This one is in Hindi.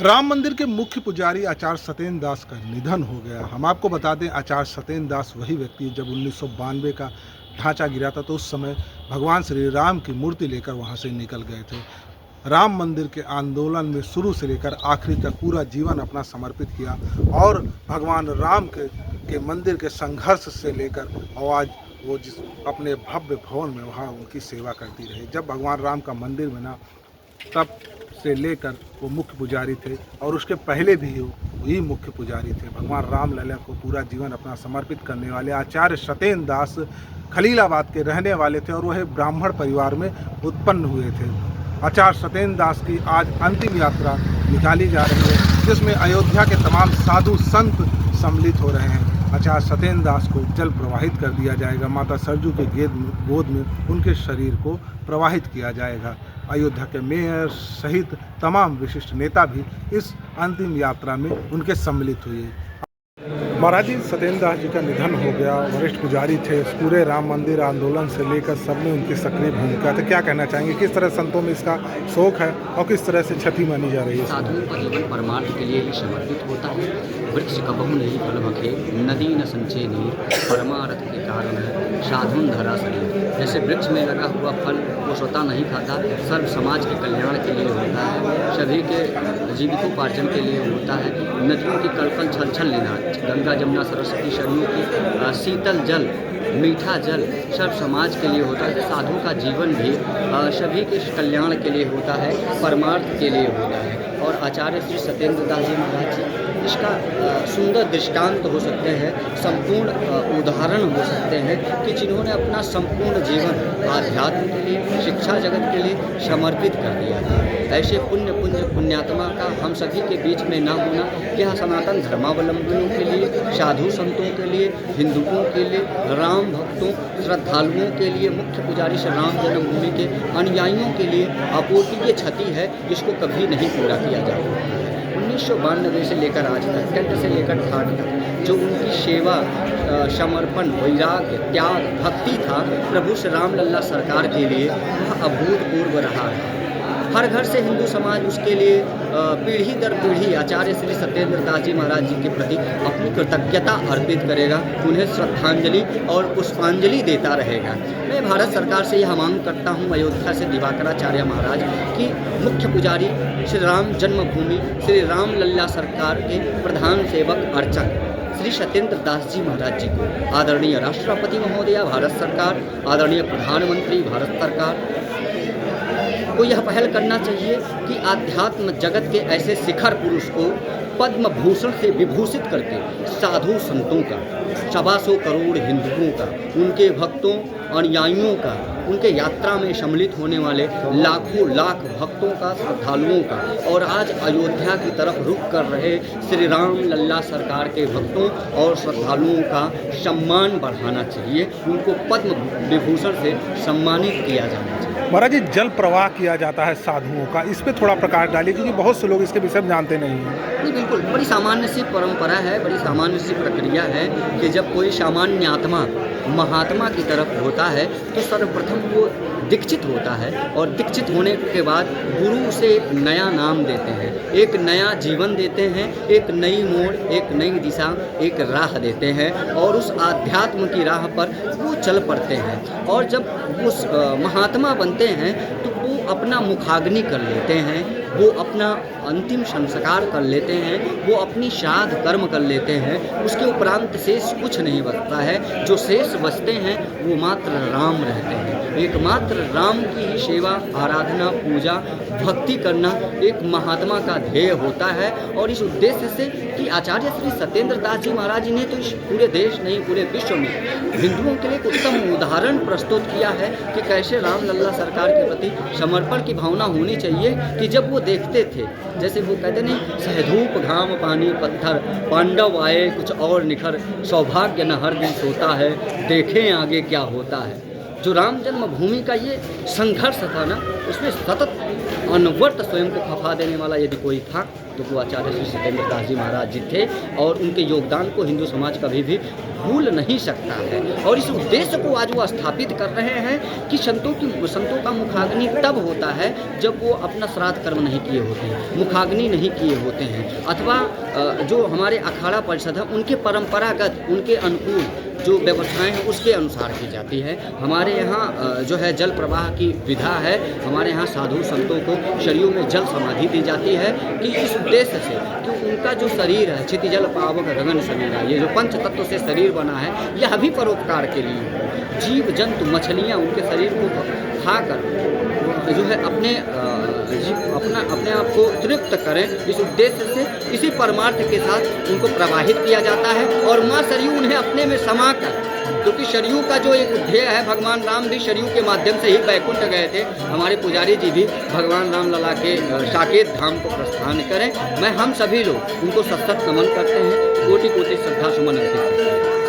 राम मंदिर के मुख्य पुजारी आचार्य सत्येंद्र दास का निधन हो गया। हम आपको बता दें, आचार्य सत्येंद्र दास वही व्यक्ति है, जब 1992 का ढांचा गिरा था तो उस समय भगवान श्री राम की मूर्ति लेकर वहां से निकल गए थे। राम मंदिर के आंदोलन में शुरू से लेकर आखिरी तक पूरा जीवन अपना समर्पित किया और भगवान राम के मंदिर के संघर्ष से लेकर और आज वो जिस अपने भव्य भवन में वहाँ उनकी सेवा करती रही। जब भगवान राम का मंदिर बना तब से लेकर वो मुख्य पुजारी थे और उसके पहले भी वही मुख्य पुजारी थे। भगवान राम लला को पूरा जीवन अपना समर्पित करने वाले आचार्य सत्येंद्र दास खलीलाबाद के रहने वाले थे और वह ब्राह्मण परिवार में उत्पन्न हुए थे। आचार्य सत्येंद्र दास की आज अंतिम यात्रा निकाली जा रही है, जिसमें अयोध्या के तमाम साधु संत सम्मिलित हो रहे हैं। आचार्य सत्येंद्र दास को जल प्रवाहित कर दिया जाएगा। माता सरजू के गोद में उनके शरीर को प्रवाहित किया जाएगा। अयोध्या के मेयर सहित तमाम विशिष्ट नेता भी इस अंतिम यात्रा में उनके सम्मिलित हुए। महाराज जी, सत्येंद्र दास जी का निधन हो गया। वरिष्ठ पुजारी थे। पूरे राम मंदिर आंदोलन से लेकर सब में उनकी सक्रिय भूमिका थी। क्या कहना चाहेंगे, किस तरह संतों में इसका शोक है और किस तरह से क्षति मानी जा रही है? साधुओं का जीवन परमार्थ के लिए ही समर्पित होता है। वृक्ष कबहु नहीं फल भखे, नदी न संचय नीर, परमार्थ के कारण है साधुन धरा शरीर। जैसे वृक्ष में लगा हुआ फल वो स्वतः नहीं खाता, सर्व समाज के कल्याण के लिए होता है, सभी के जीविकोपार्जन के लिए होता है। नदियों की कलकल छल छल लेना, गंगा जमुना सरस्वती सरयू की शीतल जल मीठा जल सब समाज के लिए होता है। साधु का जीवन भी सभी के कल्याण के लिए होता है, परमार्थ के लिए होता है। और आचार्य श्री सत्येंद्र दास जी महाराज जी इसका सुंदर दृष्टांत हो सकते हैं, संपूर्ण उदाहरण हो सकते हैं कि जिन्होंने अपना संपूर्ण जीवन आध्यात्म के लिए, शिक्षा जगत के लिए समर्पित कर दिया था। ऐसे पुण्यात्मा का हम सभी के बीच में ना होना यह सनातन धर्मावलंबियों के लिए, साधु संतों के लिए, हिंदुओं के लिए, राम भक्तों श्रद्धालुओं के लिए, मुख्य पुजारी श्री राम जन्मभूमि के अनुयायियों के लिए अपूर्णीय क्षति है, जिसको कभी नहीं पूरा किया जा सकता। 1992 से लेकर आज तक, टेंट से लेकर ठाट तक जो उनकी सेवा, समर्पण, वैराग्य, त्याग, भक्ति था प्रभु श्री राम लल्ला सरकार के लिए, वह अभूतपूर्व रहा है। हर घर से हिंदू समाज उसके लिए पीढ़ी दर पीढ़ी आचार्य श्री सत्येंद्र दास जी महाराज जी के प्रति अपनी कृतज्ञता अर्पित करेगा, उन्हें श्रद्धांजलि और पुष्पांजलि देता रहेगा। मैं भारत सरकार से यह मांग करता हूँ, अयोध्या से दिवाकराचार्य महाराज कि मुख्य पुजारी श्री राम जन्मभूमि श्री राम लल्ला सरकार के प्रधान सेवक अर्चक श्री सत्येंद्र दास जी महाराज जी को आदरणीय राष्ट्रपति महोदया भारत सरकार, आदरणीय प्रधानमंत्री भारत सरकार को यह पहल करना चाहिए कि आध्यात्म जगत के ऐसे शिखर पुरुष को पद्म भूषण से विभूषित करके साधु संतों का, 125 करोड़ हिंदुओं का, उनके भक्तों अनुयायियों का, उनके यात्रा में सम्मिलित होने वाले लाखों लाख भक्तों का, श्रद्धालुओं का और आज अयोध्या की तरफ रुख कर रहे श्री राम लल्ला सरकार के भक्तों और श्रद्धालुओं का सम्मान बढ़ाना चाहिए। उनको पद्म विभूषण से सम्मानित किया जाना चाहिए। महाराज जी, जल प्रवाह किया जाता है साधुओं का, इस पे थोड़ा प्रकाश डालिए, क्योंकि बहुत से लोग इसके विषय में जानते नहीं हैं। नहीं, बिल्कुल बड़ी सामान्य सी परंपरा है, बड़ी सामान्य सी प्रक्रिया है कि जब कोई सामान्य आत्मा महात्मा की तरफ होता है तो सर्वप्रथम वो दीक्षित होता है और दीक्षित होने के बाद गुरु उसे एक नया नाम देते हैं, एक नया जीवन देते हैं, एक नई मोड़, एक नई दिशा, एक राह देते हैं और उस आध्यात्म की राह पर वो चल पड़ते हैं। और जब वो महात्मा बनते हैं तो वो अपना मुखाग्नि कर लेते हैं, वो अपना अंतिम संस्कार कर लेते हैं, वो अपनी श्राद्ध कर्म कर लेते हैं। उसके उपरांत शेष कुछ नहीं बचता है। जो शेष बचते हैं वो मात्र राम रहते हैं। एकमात्र राम की ही सेवा, आराधना, पूजा, भक्ति करना एक महात्मा का ध्येय होता है। और इस उद्देश्य से कि आचार्य श्री सत्येंद्र दास जी महाराज ने तो इस पूरे देश नहीं पूरे विश्व में हिंदुओं के लिए एक उत्तम उदाहरण प्रस्तुत किया है कि कैसे राम लल्ला सरकार के प्रति समर्पण की भावना होनी चाहिए। कि जब वो देखते थे, जैसे वो कहते नहीं, सहधूप घाम पानी पत्थर, पांडव आए कुछ और निखर, सौभाग्य न हर दिन सोता है, देखें आगे क्या होता है। जो राम जन्मभूमि का ये संघर्ष था ना, उसमें सतत अनवर्त स्वयं को खफा देने वाला यदि कोई था तो वो आचार्य श्री सत्येंद्र दास जी महाराज जी थे। और उनके योगदान को हिंदू समाज कभी भी भूल नहीं सकता है। और इस उद्देश्य को आज वो स्थापित कर रहे हैं कि संतों का मुखाग्नि तब होता है जब वो अपना श्राद्ध कर्म नहीं किए होते हैं, मुखाग्नि नहीं किए होते हैं, अथवा जो हमारे अखाड़ा परिषद है उनके परंपरागत, उनके अनुकूल जो व्यवस्थाएं हैं उसके अनुसार की जाती है। हमारे यहाँ जो है जल प्रवाह की विधा है, हमारे यहाँ साधु संतों को शरीरों में जल समाधि दी जाती है कि इस उद्देश्य से कि उनका जो शरीर है क्षितिजल पावक गगन शरीर, ये जो पंच तत्व से शरीर बना है यह भी परोपकार के लिए। जीव जंतु मछलियाँ उनके शरीर को खाकर जो है अपने आप को तृप्त करें, इस उद्देश्य से इसी परमार्थ के साथ उनको प्रवाहित किया जाता है। और माँ सरयू उन्हें अपने में समा कर, क्योंकि सरयू का जो एक ध्येय है, भगवान राम भी सरयू के माध्यम से ही बैकुंठ गए थे, हमारे पुजारी जी भी भगवान राम लला के साकेत धाम को प्रस्थान करें। मैं हम सभी लोग उनको सशक्त नमन करते हैं, कोटि कोटि श्रद्धा सुमन अर्पित करते हैं।